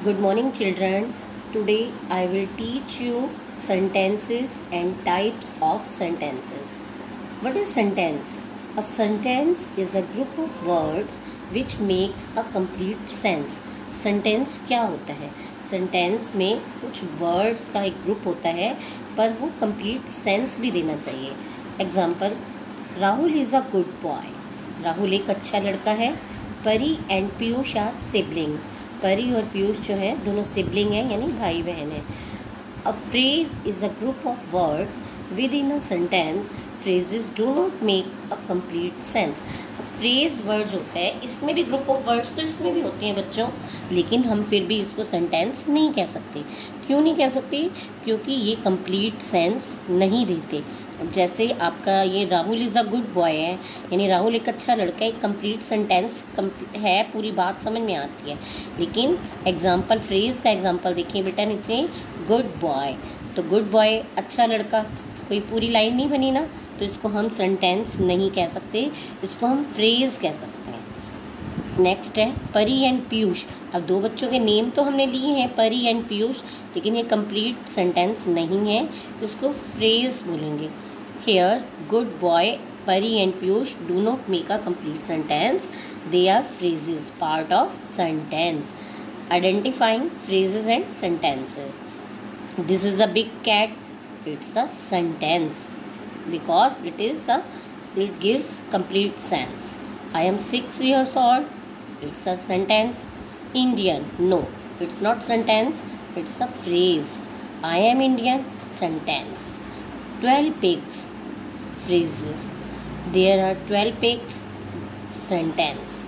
Good morning, children. Today I will teach you sentences and types of sentences. What is sentence? A sentence is a group of words which makes a complete sense. Sentence क्या होता है? Sentence में कुछ words का एक group होता है, पर वो complete sense भी देना चाहिए. Example, Rahul is a good boy. Rahul एक अच्छा लड़का है. परी एंड पीयूष आर सिबलिंग. परी और पीयूष जो है दोनों सिबलिंग हैं, यानी भाई बहन हैं. A phrase is a group of words with in a sentence. Phrases do not make a complete sense. Phrase words होता है, इसमें भी ग्रुप ऑफ वर्ड्स तो इसमें भी होते हैं बच्चों, लेकिन हम फिर भी इसको सेंटेंस नहीं कह सकते. क्यों नहीं कह सकते? क्योंकि ये कंप्लीट सेंस नहीं देते. जैसे आपका ये Rahul is a good boy है, यानी राहुल एक अच्छा लड़का है, एक कंप्लीट सेंटेंस है, पूरी बात समझ में आती है. लेकिन एग्जाम्पल, फ्रेज का एग्जाम्पल देखिए बेटा नीचे, गुड बॉय. तो गुड बॉय अच्छा लड़का, कोई पूरी लाइन नहीं बनी ना, तो इसको हम सेंटेंस नहीं कह सकते, इसको हम फ्रेज कह सकते हैं. नेक्स्ट है परी एंड पीयूष. अब दो बच्चों के नेम तो हमने लिए हैं, परी एंड पीयूष, लेकिन ये कंप्लीट सेंटेंस नहीं है, इसको फ्रेज बोलेंगे. Here good boy, Pari and Piyush do not make a complete sentence, they are phrases, part of sentence. Identifying phrases and sentences. This is a big cat, it's a sentence because it gives complete sense. I am 6 years old, it's a sentence. Indian, no, it's not sentence, it's a phrase. I am Indian, sentence. 12 pigs, phrases. There are 12 pigs, sentence.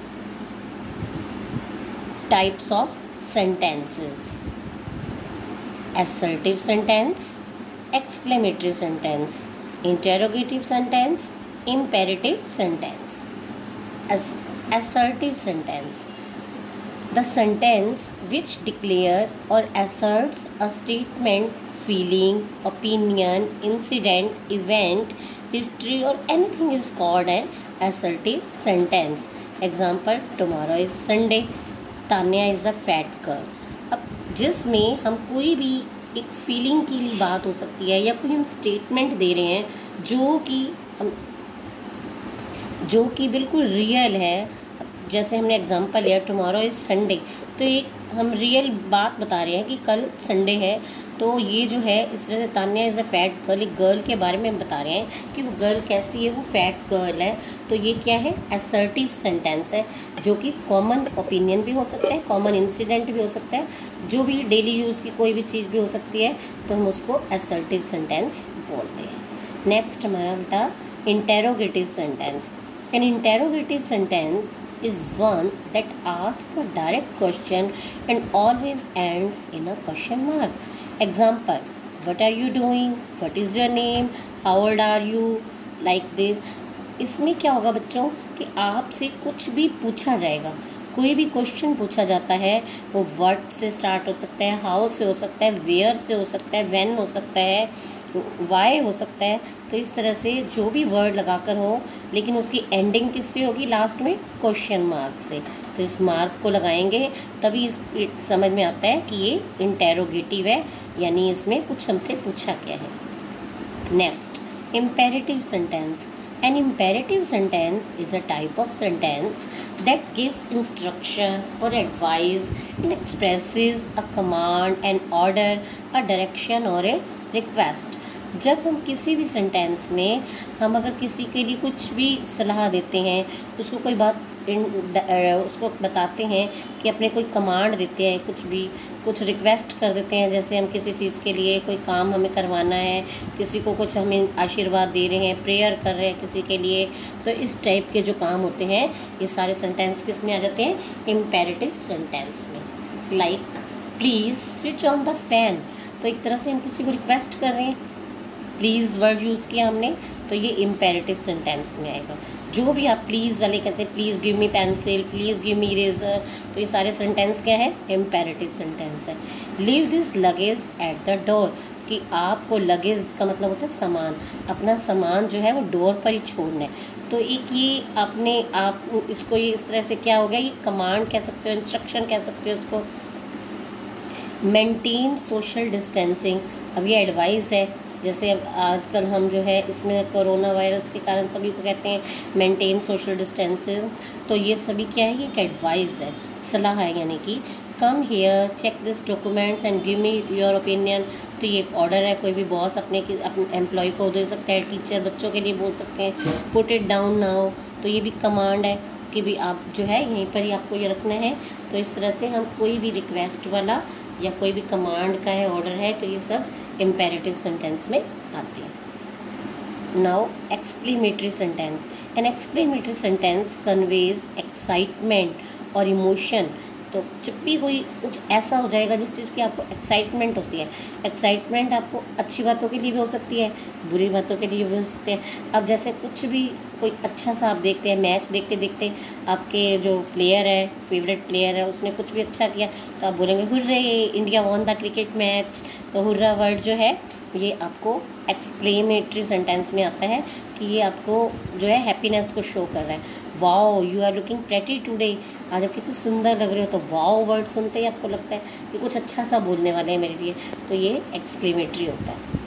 Types of sentences: assertive sentence, exclamatory sentence, interrogative sentence, imperative sentence. Assertive sentence: the sentence which declare or asserts a statement, feeling, opinion, incident, event, history or anything is called an assertive sentence. Example, tomorrow is Sunday, Tanya is a fat girl. अब जिसमें हम कोई भी एक feeling की बात हो सकती है, या कोई हम स्टेटमेंट दे रहे हैं जो कि बिल्कुल रियल है. जैसे हमने एग्जांपल लिया, टुमारो इज़ संडे, तो एक हम रियल बात बता रहे हैं कि कल संडे है. तो ये जो है, इस तरह से Tanya is a fat girl, एक गर्ल के बारे में हम बता रहे हैं कि वो गर्ल कैसी है, वो फैट गर्ल है. तो ये क्या है? असर्टिव सेंटेंस है, जो कि कॉमन ओपिनियन भी हो सकता है, कॉमन इंसिडेंट भी हो सकता है, जो भी डेली यूज़ की कोई भी चीज़ भी हो सकती है, तो हम उसको असर्टिव सेंटेंस बोलते हैं. नेक्स्ट हमारा बेटा interrogative sentence. An interrogative sentence is one that asks a direct question and always ends in a question mark. Example, what are you doing? What is your name? How old are you? Like this. इसमें क्या होगा बच्चों कि आपसे कुछ भी पूछा जाएगा, कोई भी क्वेश्चन पूछा जाता है, वो व्हाट से स्टार्ट हो सकता है, हाउ से हो सकता है, वेयर से हो सकता है, व्हेन हो सकता है, वाई हो सकता है. तो इस तरह से जो भी वर्ड लगाकर हो, लेकिन उसकी एंडिंग किससे होगी? लास्ट में क्वेश्चन मार्क से. तो इस मार्क को लगाएंगे तभी समझ में आता है कि ये इंटेरोगेटिव है, यानी इसमें कुछ हमसे पूछा गया है. Next, imperative sentence. An imperative sentence is a type of sentence that gives instruction or advice and expresses a command, an order, a direction or a request. जब हम किसी भी सेंटेंस में हम अगर किसी के लिए कुछ भी सलाह देते हैं, उसको कोई बात उसको बताते हैं कि अपने कोई कमांड देते हैं, कुछ रिक्वेस्ट कर देते हैं, जैसे हम किसी चीज़ के लिए कोई काम हमें करवाना है, किसी को कुछ हमें आशीर्वाद दे रहे हैं, प्रेयर कर रहे हैं किसी के लिए, तो इस टाइप के जो काम होते हैं, ये सारे सेंटेंस किस में आ जाते हैं? इम्पेरेटिव सेंटेंस में. Like please switch on the fan. तो एक तरह से हम किसी को रिक्वेस्ट कर रहे हैं, प्लीज़ वर्ड यूज़ किया हमने, तो ये इम्पेरेटिव सेंटेंस में आएगा. जो भी आप प्लीज़ वाले कहते हैं, please give me pencil, please give me eraser, तो ये सारे सेंटेंस क्या है? इम्पेरेटिव सेंटेंस है. Leave this luggage at the door, कि आपको लगेज का मतलब होता है सामान, अपना सामान जो है वो डोर पर ही छोड़ना है. तो एक ये आप इसको ये इस तरह से क्या हो गया, ये कमांड कह सकते हो, इंस्ट्रक्शन कह सकते हो इसको. मेंटेन सोशल डिस्टेंसिंग, अब ये एडवाइस है। जैसे अब आजकल हम जो है इसमें कोरोना वायरस के कारण सभी को कहते हैं मेंटेन सोशल डिस्टेंसेस, तो ये सभी क्या है, ये एक एडवाइस है, सलाह है, यानी कि come here, check this documents and give me your opinion. तो ये एक ऑर्डर है, कोई भी बॉस अपने एम्प्लॉय को दे सकता है, टीचर बच्चों के लिए बोल सकते हैं पुट इट डाउन नाउ। तो ये भी कमांड है कि भी आप जो है यहीं पर ही आपको ये रखना है। तो इस तरह से हम कोई भी रिक्वेस्ट वाला या कोई भी कमांड का है, ऑर्डर है, तो ये सब इम्पेरेटिव सेंटेंस में आते हैं। Now exclamatory sentence, an exclamatory sentence conveys excitement और इमोशन। तो जब भी कोई कुछ ऐसा हो जाएगा जिस चीज़ की आपको एक्साइटमेंट होती है, एक्साइटमेंट आपको अच्छी बातों के लिए भी हो सकती है, बुरी बातों के लिए भी हो सकती है। अब जैसे कुछ भी कोई अच्छा सा आप देखते हैं, मैच देखते देखते आपके जो प्लेयर है, फेवरेट प्लेयर है, उसने कुछ भी अच्छा किया तो आप बोलेंगे hurray India won the cricket match. तो हुर्रा वर्ड जो है ये आपको एक्सक्लेमेटरी सेंटेंस में आता है कि ये आपको जो है हैप्पीनेस को शो कर रहा है। Wow you are looking pretty today, आज आप कितने सुंदर लग रहे हो। तो वाओ वर्ड सुनते ही आपको लगता है कि कुछ अच्छा सा बोलने वाले हैं मेरे लिए, तो ये एक्सक्लेमेटरी होता है।